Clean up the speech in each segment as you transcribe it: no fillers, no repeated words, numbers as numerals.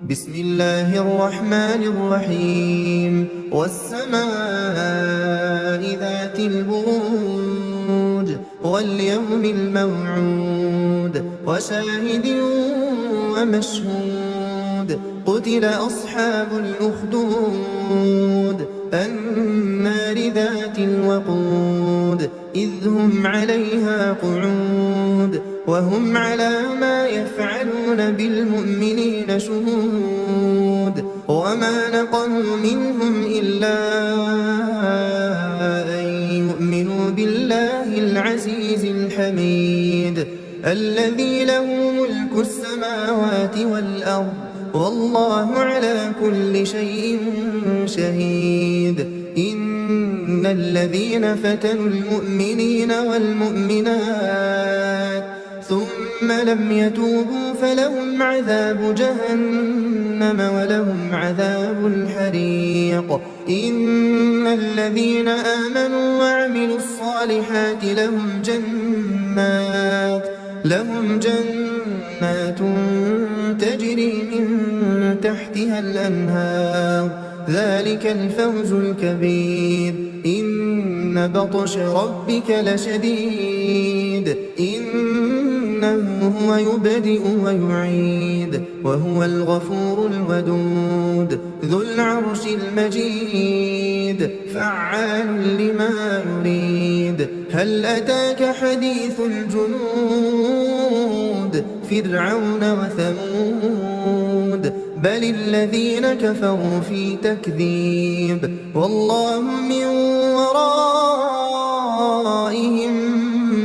بسم الله الرحمن الرحيم والسماء ذات البروج واليوم الموعود وشاهد ومشهود قتل أصحاب الأخدود النار ذات الوقود إذ هم عليها قعود وهم على ما يفعلون بالمؤمنين شهود وما نقموا منهم إلا أن يؤمنوا بالله العزيز الحميد الذي له ملك السماوات والأرض والله على كل شيء شهيد إن الذين فتنوا المؤمنين والمؤمنات ثم لم يتوبوا فلهم عذاب جهنم ولهم عذاب الحريق إن الذين آمنوا وعملوا الصالحات لهم جنات تجري من تحتها الأنهار ذلك الفوز الكبير إن بطش ربك لشديد إنه هو يبدئ ويعيد وهو الغفور الودود ذو العرش المجيد فعال لما يريد هل أتاك حديث الجنود فرعون وثمود بل الذين كفروا في تكذيب والله من ورائهم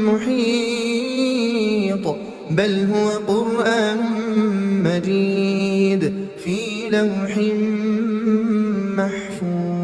محيط بل هو قرآن مجيد في لوح محفوظ.